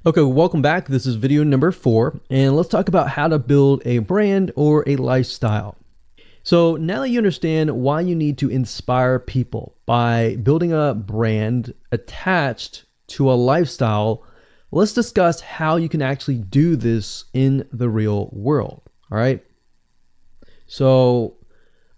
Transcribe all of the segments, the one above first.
Okay, welcome back. This is video number 4, and let's talk about how to build a brand or a lifestyle. So now that you understand why you need to inspire people by building a brand attached to a lifestyle, let's discuss how you can actually do this in the real world. All right. So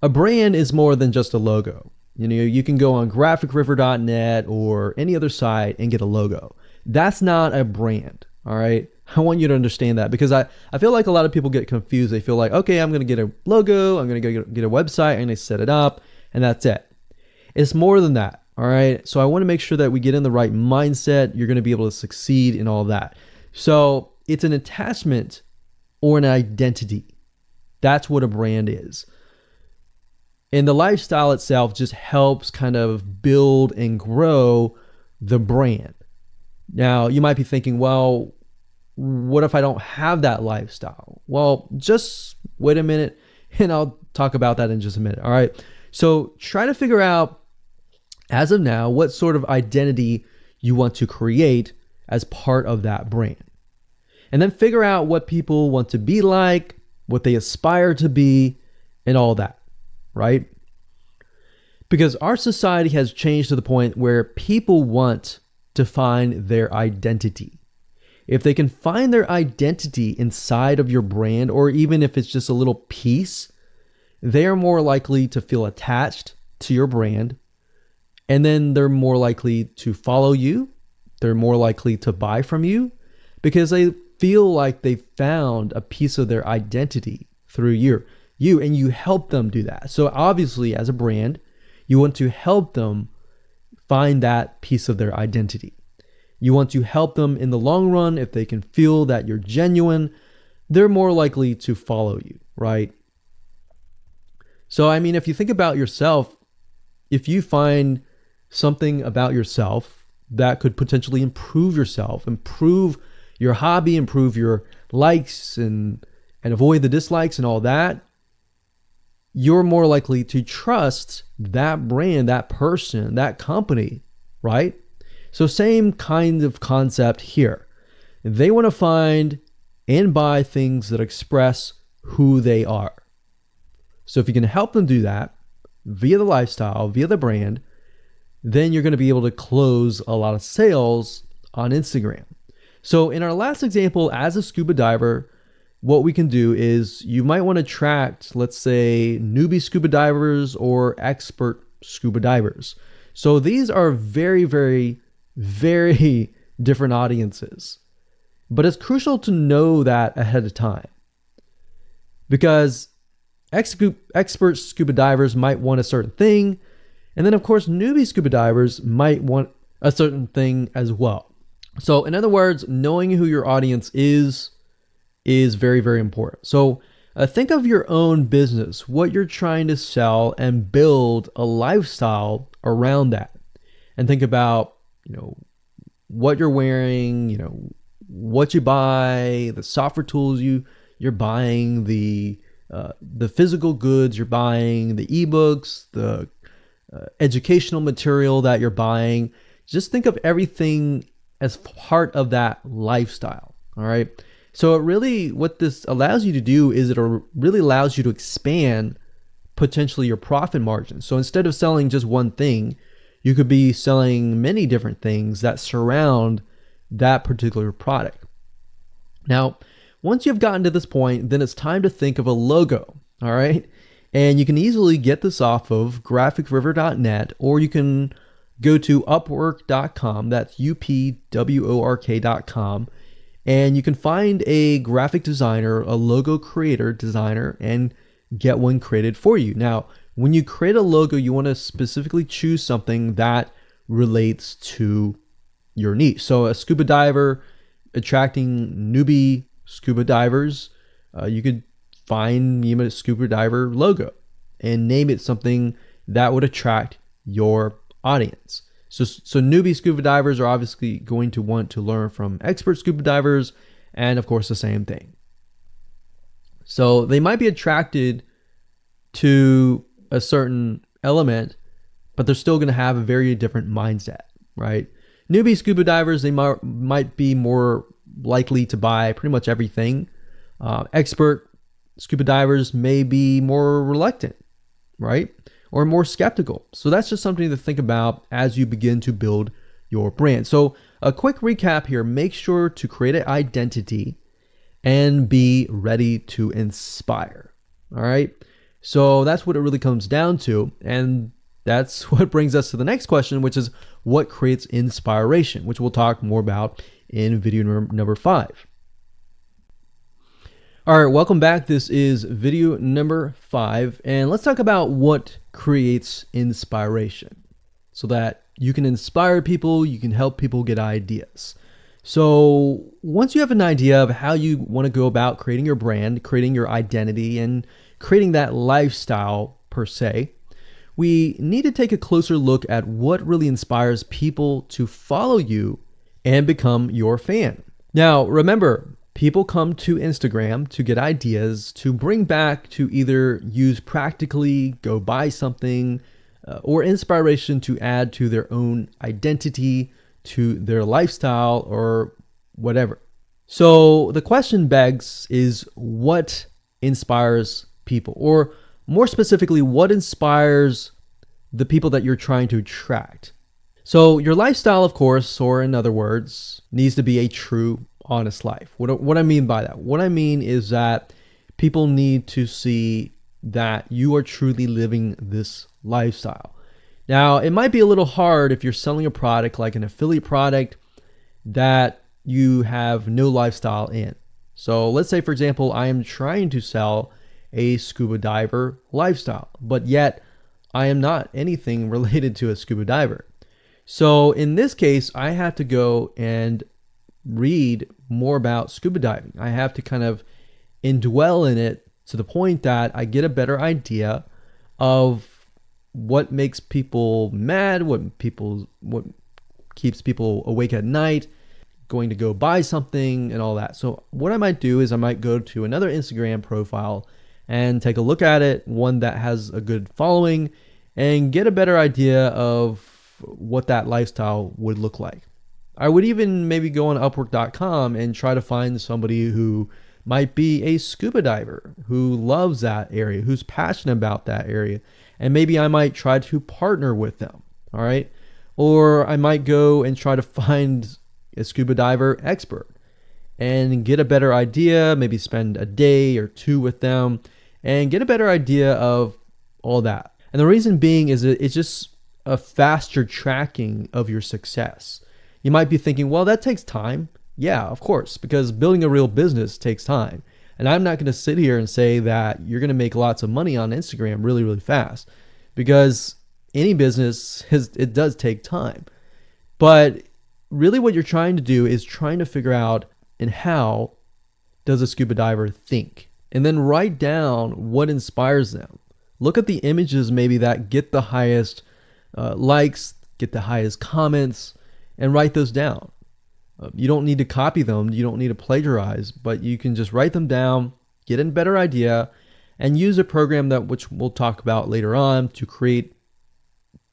a brand is more than just a logo. You can go on graphicriver.net or any other site and get a logo. That's not a brand. All right. I want you to understand that, because I feel like a lot of people get confused. They feel like, okay, I'm going to get a logo, I'm going to get a website, I'm going to set it up, and that's it. It's more than that. All right. So I want to make sure that we get in the right mindset. You're going to be able to succeed in all that. So it's an attachment or an identity. That's what a brand is. And the lifestyle itself just helps kind of build and grow the brand. Now, you might be thinking, well, what if I don't have that lifestyle? Well, just wait a minute and I'll talk about that in just a minute. All right. So try to figure out, as of now, what sort of identity you want to create as part of that brand. And then figure out what people want to be like, what they aspire to be, and all that. Right? Because our society has changed to the point where people want to find their identity. If they can find their identity inside of your brand, or even if it's just a little piece, they are more likely to feel attached to your brand. And then they're more likely to follow you. They're more likely to buy from you because they feel like they found a piece of their identity through you, and you help them do that. So obviously, as a brand, you want to help them find that piece of their identity. You want to help them in the long run. If they can feel that you're genuine, they're more likely to follow you, right? So, I mean, if you think about yourself, if you find something about yourself that could potentially improve yourself, improve your hobby, improve your likes, and avoid the dislikes and all that, you're more likely to trust that brand, that person, that company, right? So same kind of concept here. They want to find and buy things that express who they are. So if you can help them do that via the lifestyle, via the brand, then you're going to be able to close a lot of sales on Instagram. So in our last example, as a scuba diver, what we can do is you might want to attract, let's say, newbie scuba divers or expert scuba divers. So these are very, very, very different audiences. But it's crucial to know that ahead of time, because expert scuba divers might want a certain thing. And then, of course, newbie scuba divers might want a certain thing as well. So in other words, knowing who your audience is very, very important. So think of your own business, what you're trying to sell, and build a lifestyle around that. And think about, what you're wearing, what you buy, the software tools you're buying, the physical goods you're buying, the ebooks, the educational material that you're buying. Just think of everything as part of that lifestyle. All right. So what this allows you to do is it really allows you to expand potentially your profit margin. So instead of selling just one thing, you could be selling many different things that surround that particular product. Now, once you've gotten to this point, then it's time to think of a logo. All right. And you can easily get this off of graphicriver.net, or you can go to upwork.com. That's upwork.com. And you can find a graphic designer, a logo creator, designer, and get one created for you. Now, when you create a logo, you want to specifically choose something that relates to your niche. So a scuba diver attracting newbie scuba divers, you could find a scuba diver logo and name it something that would attract your audience. So newbie scuba divers are obviously going to want to learn from expert scuba divers, and of course the same thing. So they might be attracted to a certain element, but they're still going to have a very different mindset, right? Newbie scuba divers, they might be more likely to buy pretty much everything. Expert scuba divers may be more reluctant, right? Or more skeptical. So that's just something to think about as you begin to build your brand. So a quick recap here: make sure to create an identity and be ready to inspire. All right. So that's what it really comes down to. And that's what brings us to the next question, which is what creates inspiration, which we'll talk more about in video number 5. All right, welcome back. This is video number 5, and let's talk about what creates inspiration so that you can inspire people, you can help people get ideas. So once you have an idea of how you want to go about creating your brand, creating your identity, and creating that lifestyle per se, we need to take a closer look at what really inspires people to follow you and become your fan. Now, remember, people come to Instagram to get ideas to bring back to either use practically, go buy something, or inspiration to add to their own identity, to their lifestyle, or whatever. So the question begs is what inspires people? Or more specifically, what inspires the people that you're trying to attract? So your lifestyle, of course, or in other words, needs to be a true, honest life. What I mean by that? What I mean is that people need to see that you are truly living this lifestyle. Now, it might be a little hard if you're selling a product like an affiliate product that you have no lifestyle in. So let's say, for example, I am trying to sell a scuba diver lifestyle, but yet I am not anything related to a scuba diver. So in this case, I have to go and read more about scuba diving. I have to kind of indwell in it to the point that I get a better idea of what makes people mad, what keeps people awake at night, going to go buy something and all that. So what I might do is I might go to another Instagram profile and take a look at it, one that has a good following, and get a better idea of what that lifestyle would look like. I would even maybe go on Upwork.com and try to find somebody who might be a scuba diver, who loves that area, who's passionate about that area. And maybe I might try to partner with them, all right? Or I might go and try to find a scuba diver expert and get a better idea, maybe spend a day or two with them and get a better idea of all that. And the reason being is that it's just a faster tracking of your success. You might be thinking, well, that takes time. Yeah, of course, because building a real business takes time. And I'm not going to sit here and say that you're going to make lots of money on Instagram really, really fast, because any business, it does take time. But really what you're trying to do is trying to figure out and how does a scuba diver think? And then write down what inspires them. Look at the images maybe that get the highest likes, get the highest comments, and write those down. You don't need to copy them. You don't need to plagiarize, but you can just write them down, get a better idea, and use a program which we'll talk about later on to create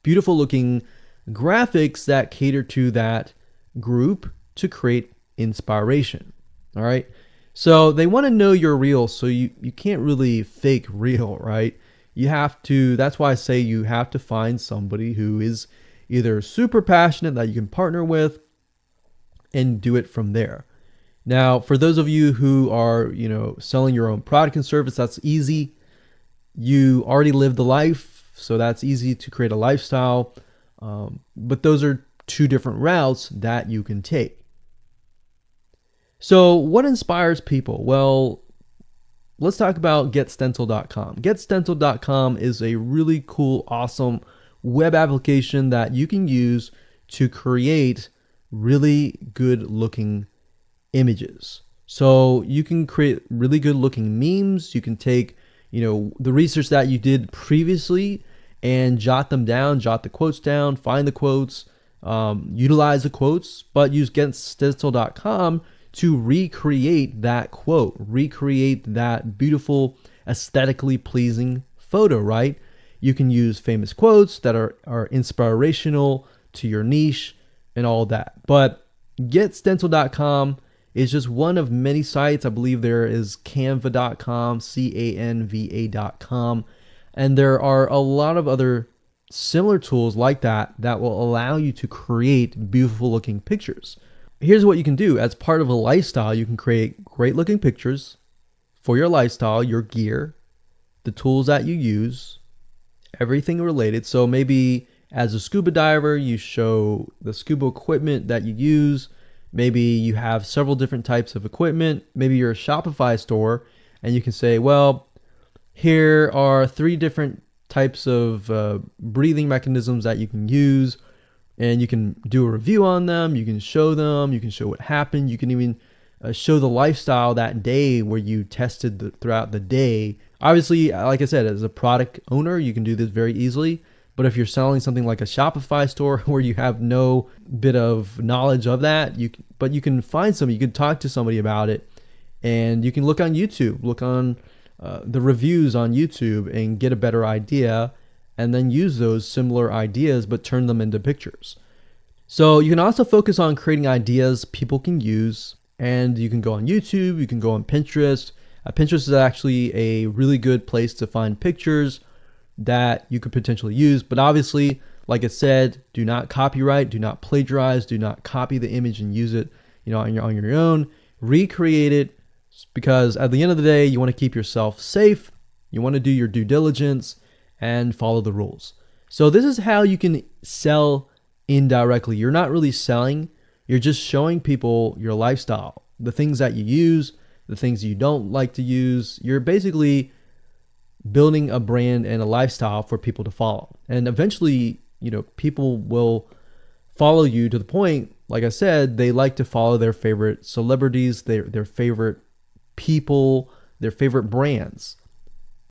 beautiful looking graphics that cater to that group to create inspiration. All right. So they want to know you're real. So you can't really fake real, right? You have to, that's why I say you have to find somebody who is either super passionate that you can partner with and do it from there. Now, for those of you who are, selling your own product and service, that's easy. You already live the life, so that's easy to create a lifestyle. But those are two different routes that you can take. So what inspires people? Well, let's talk about getstencil.com. Getstencil.com is a really cool, awesome web application that you can use to create really good looking images. So you can create really good looking memes. You can take, the research that you did previously and jot them down, jot the quotes down, find the quotes, utilize the quotes, but use getstencil.com to recreate that quote, recreate that beautiful, aesthetically pleasing photo, right? You can use famous quotes that are inspirational to your niche and all that. But getstencil.com is just one of many sites. I believe there is canva.com, canva.com, and there are a lot of other similar tools like that that will allow you to create beautiful looking pictures. Here's what you can do. As part of a lifestyle, you can create great looking pictures for your lifestyle, your gear, the tools that you use, everything related. So maybe as a scuba diver, you show the scuba equipment that you use. Maybe you have several different types of equipment. Maybe you're a Shopify store and you can say, well, here are 3 different types of breathing mechanisms that you can use, and you can do a review on them. You can show them. You can show what happened. You can even show the lifestyle that day where you tested throughout the day. Obviously, like I said, as a product owner, you can do this very easily. But if you're selling something like a Shopify store where you have no bit of knowledge of that, you can find somebody. You can talk to somebody about it, and you can look on YouTube, look on the reviews on YouTube, and get a better idea, and then use those similar ideas but turn them into pictures. So you can also focus on creating ideas people can use, and you can go on YouTube, you can go on Pinterest. Pinterest is actually a really good place to find pictures that you could potentially use, but obviously, like I said, do not copyright, do not plagiarize, do not copy the image and use it, on your own. Recreate it, because at the end of the day, you want to keep yourself safe. You want to do your due diligence and follow the rules. So this is how you can sell indirectly. You're not really selling, you're just showing people your lifestyle, the things that you use, the things you don't like to use. You're basically building a brand and a lifestyle for people to follow. And eventually, people will follow you to the point, like I said, they like to follow their favorite celebrities, their favorite people, their favorite brands.